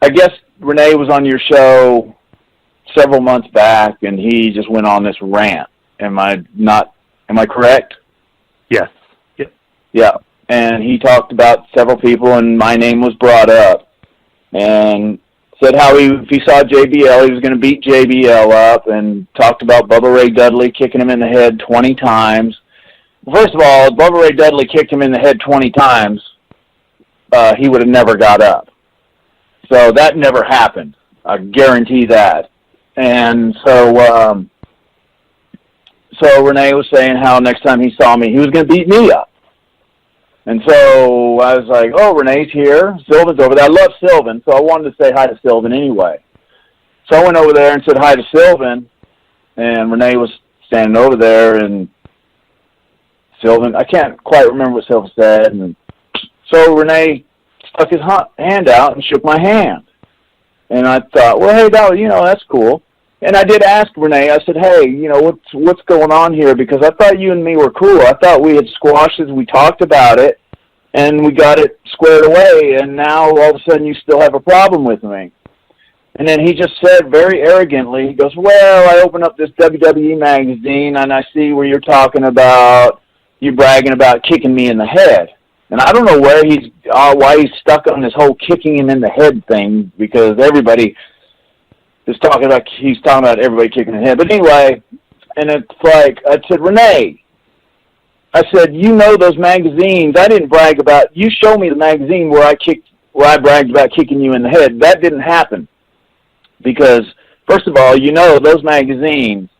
I guess Rene was on your show several months back, and he just went on this rant. Am I correct? Yes. Yep. Yeah. And he talked about several people, and my name was brought up, and said how if he saw JBL, he was going to beat JBL up, and talked about Bubba Ray Dudley kicking him in the head 20 times. First of all, if Bubba Ray Dudley kicked him in the head 20 times, he would have never got up. So that never happened. I guarantee that. And so Rene was saying how next time he saw me, he was going to beat me up. And so I was like, oh, Rene's here. Sylvan's over there. I love Sylvan, so I wanted to say hi to Sylvan anyway. So I went over there and said hi to Sylvan, and Rene was standing over there, and Sylvan, I can't quite remember what Sylvan said. And so Rene stuck his hand out and shook my hand. And I thought, well, hey, that's cool. And I did ask Rene, I said, hey, what's going on here? Because I thought you and me were cool. I thought we had squashed it, we talked about it, and we got it squared away, and now all of a sudden you still have a problem with me. And then he just said very arrogantly, he goes, well, I opened up this WWE magazine, and I see where you're talking about, you bragging about kicking me in the head. And I don't know why he's stuck on this whole kicking him in the head thing, because everybody he's talking about everybody kicking in the head. But anyway, and it's like, I said, Rene, I said, those magazines, I didn't brag about, you show me the magazine where I bragged about kicking you in the head. That didn't happen. Because, first of all, those magazines,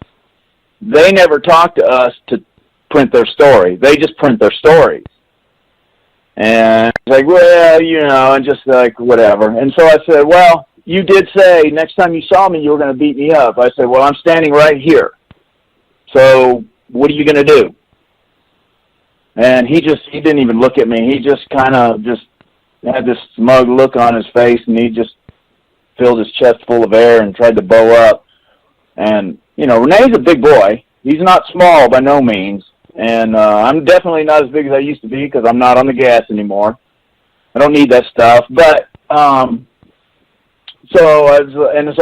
they never talk to us to print their story. They just print their stories. And it's like, well, and just like, whatever. And so I said, well, you did say next time you saw me, you were going to beat me up. I said, well, I'm standing right here. So what are you going to do? And he didn't even look at me. He just kind of just had this smug look on his face, and he just filled his chest full of air and tried to bow up. And, Rene's a big boy. He's not small by no means. And I'm definitely not as big as I used to be because I'm not on the gas anymore. I don't need that stuff. But so I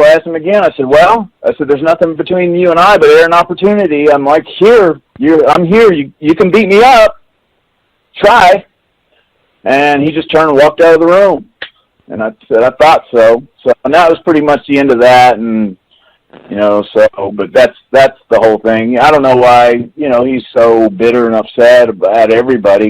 asked him again. I said, there's nothing between you and I, but there's an opportunity. I'm like, I'm here. You can beat me up. Try. And he just turned and walked out of the room. And I said, I thought so. And that was pretty much the end of that. And, but that's the whole thing. I don't know why, he's so bitter and upset about everybody.